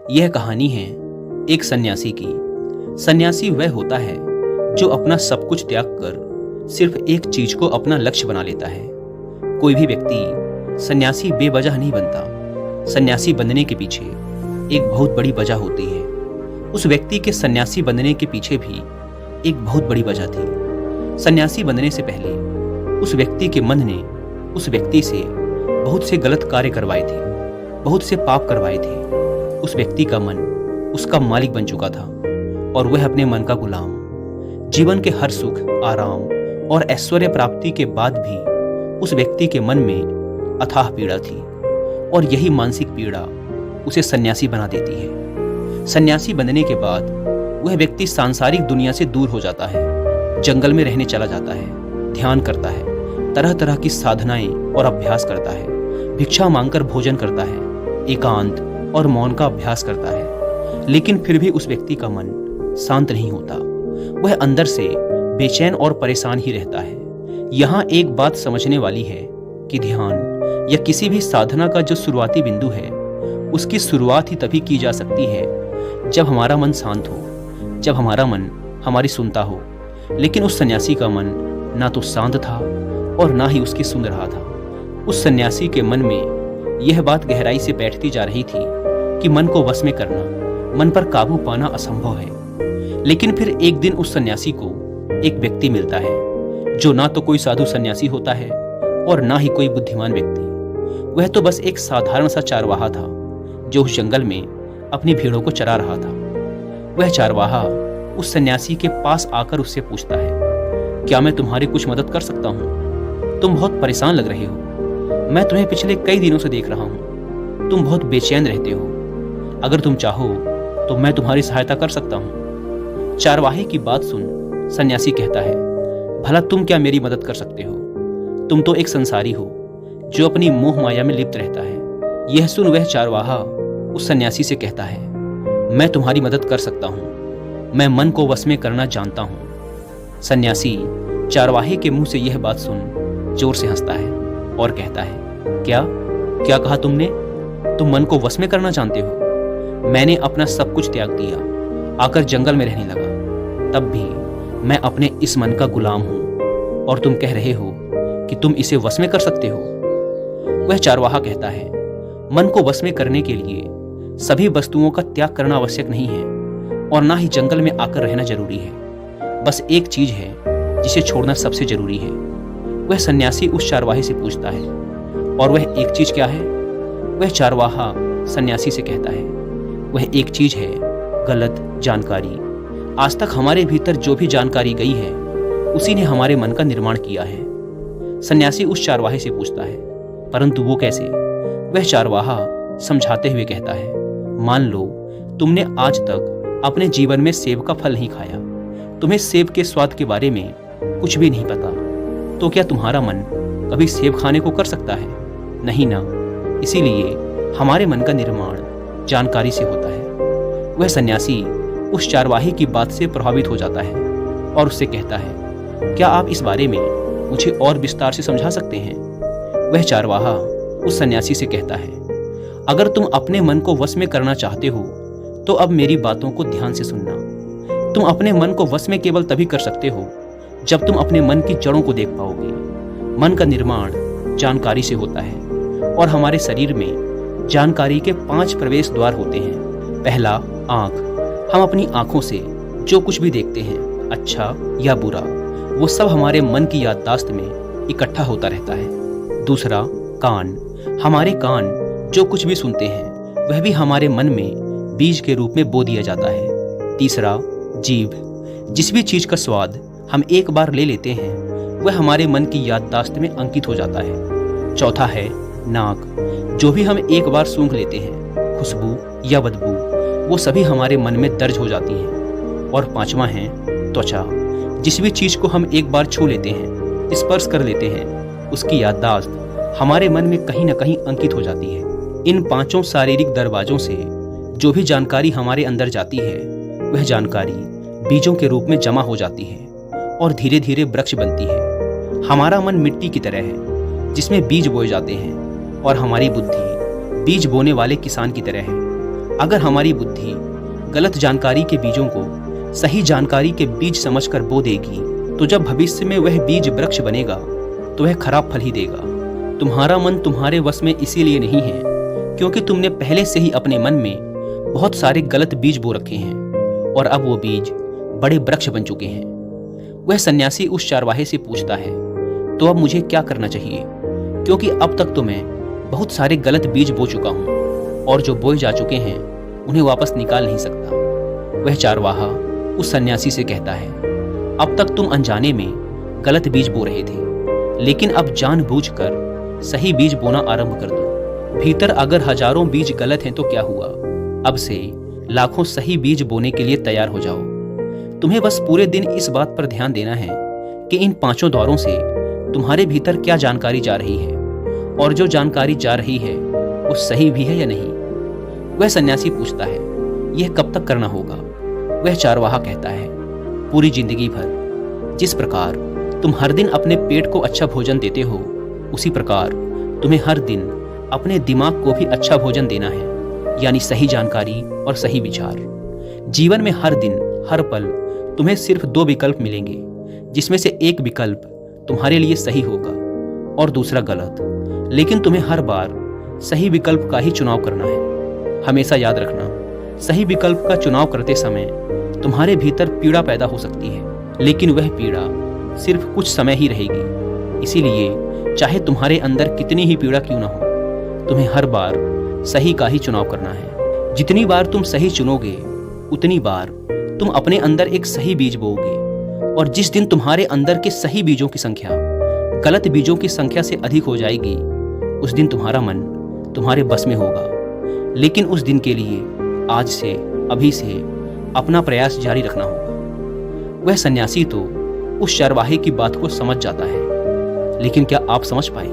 यह कहानी है एक सन्यासी की। सन्यासी वह होता है जो अपना सब कुछ त्याग कर सिर्फ एक चीज को अपना लक्ष्य बना लेता है। कोई भी व्यक्ति सन्यासी बेवजह नहीं बनता। सन्यासी बनने के पीछे एक बहुत बड़ी वजह होती है। उस व्यक्ति के सन्यासी बनने के पीछे भी एक बहुत बड़ी वजह थी। सन्यासी बनने से पहले उस व्यक्ति के मन ने उस व्यक्ति से बहुत से गलत कार्य करवाए थे, बहुत से पाप करवाए थे। उस व्यक्ति का मन उसका मालिक बन चुका था और वह अपने मन का गुलाम। जीवन के हर सुख, आराम और ऐश्वर्य प्राप्ति के बाद भी उस व्यक्ति के मन में अथाह पीड़ा थी और यही मानसिक पीड़ा उसे सन्यासी बना देती है। सन्यासी बनने के बाद वह व्यक्ति सांसारिक दुनिया से दूर हो जाता है, जंगल में रहने चला जाता है, ध्यान करता है, तरह तरह की साधनाएं और अभ्यास करता है, भिक्षा मांगकर भोजन करता है, एकांत और मौन का अभ्यास करता है। लेकिन फिर भी उस व्यक्ति का मन शांत नहीं होता। वह अंदर से बेचैन और परेशान ही रहता है। यहाँ एक बात समझने वाली है कि ध्यान या किसी भी साधना का जो शुरुआती बिंदु है, उसकी शुरुआत ही तभी की जा सकती है जब हमारा मन शांत हो, जब हमारा मन हमारी सुनता हो। लेकिन उस सन्यासी का मन ना तो शांत था और ना ही उसकी सुन रहा था। उस सन्यासी के मन में यह बात गहराई से बैठती जा रही थी कि मन को वश में करना, मन पर काबू पाना असंभव है। लेकिन फिर एक दिन उस सन्यासी को एक व्यक्ति मिलता है जो ना तो कोई साधु सन्यासी होता है और ना ही कोई बुद्धिमान व्यक्ति। वह तो बस एक साधारण सा चारवाहा था जो उस जंगल में अपनी भेड़ों को चरा रहा था। वह चारवाहा उस सन्यासी के पास आकर उससे पूछता है, क्या मैं तुम्हारी कुछ मदद कर सकता हूँ? तुम बहुत परेशान लग रहे हो। मैं तुम्हें पिछले कई दिनों से देख रहा हूँ। तुम बहुत बेचैन रहते हो। अगर तुम चाहो तो मैं तुम्हारी सहायता कर सकता हूँ। चारवाहे की बात सुन सन्यासी कहता है, भला तुम क्या मेरी मदद कर सकते हो? तुम तो एक संसारी हो जो अपनी मोह माया में लिप्त रहता है। यह सुन वह चारवाहा उस सन्यासी से कहता है, मैं तुम्हारी मदद कर सकता हूँ। मैं मन को वश में करना जानता हूँ। सन्यासी चारवाहे के मुंह से यह बात सुन जोर से हंसता है और कहता है, क्या कहा तुमने? तुम मन को वश में करना जानते हो? मैंने अपना सब कुछ त्याग दिया, आकर जंगल में रहने लगा। तब भी मैं अपने इस मन का गुलाम हूं और तुम कह रहे हो कि तुम इसे वश में कर सकते हो। वह चारवाहा कहता है, मन को वश में करने के लिए सभी वस्तुओं का त्याग करना आवश्यक नहीं है और ना ही जंगल में आकर रहना जरूरी है। बस एक चीज है जिसे छोड़ना सबसे जरूरी है। वह सन्यासी उस चारवाहे से पूछता है, और वह एक चीज क्या है? वह चारवाहा सन्यासी से कहता है, वह एक चीज है गलत जानकारी। आज तक हमारे भीतर जो भी जानकारी गई है उसी ने हमारे मन का निर्माण किया है। सन्यासी उस चारवाहे से पूछता है, परंतु वो कैसे? वह चारवाहा समझाते हुए कहता है, मान लो तुमने आज तक अपने जीवन में सेब का फल नहीं खाया, तुम्हें सेब के स्वाद के बारे में कुछ भी नहीं पता, तो क्या तुम्हारा मन कभी सेब खाने को कर सकता है? नहीं ना। इसीलिए हमारे मन का निर्माण जानकारी से होता है। वह सन्यासी उस चारवाहे की बात से प्रभावित हो जाता है और उससे कहता है, क्या आप इस बारे में मुझे और विस्तार से समझा सकते हैं? वह चारवाहा उस सन्यासी से कहता है, अगर तुम अपने मन को वश में करना चाहते हो तो अब मेरी बातों को ध्यान से सुनना। तुम अपने मन को वश में केवल तभी कर सकते हो जब तुम अपने मन की जड़ों को देख पाओगे। मन का निर्माण जानकारी से होता है और हमारे शरीर में जानकारी के 5 प्रवेश द्वार होते हैं। पहला, आँख। हम अपनी आँखों से जो कुछ भी देखते हैं, अच्छा या बुरा, वो सब हमारे मन की याददाश्त में इकट्ठा होता रहता है। दूसरा, कान। हमारे कान जो कुछ भी सुनते हैं वह भी हमारे मन में बीज के रूप में बो दिया जाता है। तीसरा, जीभ। जिस भी चीज का स्वाद हम एक बार ले लेते हैं वह हमारे मन की याददाश्त में अंकित हो जाता है। चौथा है नाक। जो भी हम एक बार सूंघ लेते हैं, खुशबू या बदबू, वो सभी हमारे मन में दर्ज हो जाती हैं। और पांचवा है त्वचा। जिस भी चीज को हम एक बार छू लेते हैं, स्पर्श कर लेते हैं, उसकी याददाश्त हमारे मन में कहीं न कहीं अंकित हो जाती है। इन 5 शारीरिक दरवाजों से जो भी जानकारी हमारे अंदर जाती है वह जानकारी बीजों के रूप में जमा हो जाती है और धीरे धीरे वृक्ष बनती है। हमारा मन मिट्टी की तरह है जिसमें बीज बोए जाते हैं और हमारी बुद्धि बीज बोने वाले किसान की तरह है। अगर हमारी बुद्धि गलत जानकारी के बीजों को सही जानकारी के बीज समझकर बो देगी, तो जब भविष्य में वह बीज वृक्ष बनेगा तो वह खराब फल ही देगा। तुम्हारा मन तुम्हारे वश में इसीलिए नहीं है क्योंकि तुमने पहले से ही अपने मन में बहुत सारे गलत बीज बो रखे हैं और अब वो बीज बड़े वृक्ष बन चुके हैं। वह सन्यासी उस चारवाहे से पूछता है, तो अब मुझे क्या करना चाहिए, क्योंकि अब तक तो मैं बहुत सारे गलत बीज बो चुका हूँ और जो बोए जा चुके हैं उन्हें वापस निकाल नहीं सकता। वह चारवाहा उस सन्यासी से कहता है, अब तक तुम अनजाने में गलत बीज बो रहे थे, लेकिन अब जानबूझकर सही बीज बोना आरंभ कर दो। भीतर अगर हजारों बीज गलत हैं तो क्या हुआ, अब से लाखों सही बीज बोने के लिए तैयार हो जाओ। तुम्हें बस पूरे दिन इस बात पर ध्यान देना है कि इन 5 द्वारों से तुम्हारे भीतर क्या जानकारी जा रही है और जो जानकारी जा रही है वो सही भी है या नहीं। वह सन्यासी पूछता है, यह कब तक करना होगा? वह चारवाहा कहता है, पूरी जिंदगी भर। जिस प्रकार तुम हर दिन अपने पेट को अच्छा भोजन देते हो, उसी प्रकार तुम्हें हर दिन अपने दिमाग को भी अच्छा भोजन देना है, यानी सही जानकारी और सही विचार। जीवन में हर दिन हर पल तुम्हें सिर्फ 2 विकल्प मिलेंगे, जिसमें से एक विकल्प तुम्हारे लिए सही होगा और दूसरा गलत, लेकिन तुम्हें हर बार सही विकल्प का ही चुनाव करना है। हमेशा याद रखना, सही विकल्प का चुनाव करते समय तुम्हारे भीतर पीड़ा पैदा हो सकती है, लेकिन वह पीड़ा सिर्फ कुछ समय ही रहेगी। इसीलिए चाहे तुम्हारे अंदर कितनी ही पीड़ा क्यों ना हो, तुम्हें हर बार सही का ही चुनाव करना है। जितनी बार तुम सही चुनोगे, उतनी बार तुम अपने अंदर एक सही बीज बोओगे, और जिस दिन तुम्हारे अंदर के सही बीजों की संख्या गलत बीजों की संख्या से अधिक हो जाएगी, उस दिन तुम्हारा मन तुम्हारे बस में होगा। लेकिन उस दिन के लिए आज से, अभी से अपना प्रयास जारी रखना होगा। वह सन्यासी तो उस चारवाहे की बात को समझ जाता है, लेकिन क्या आप समझ पाए?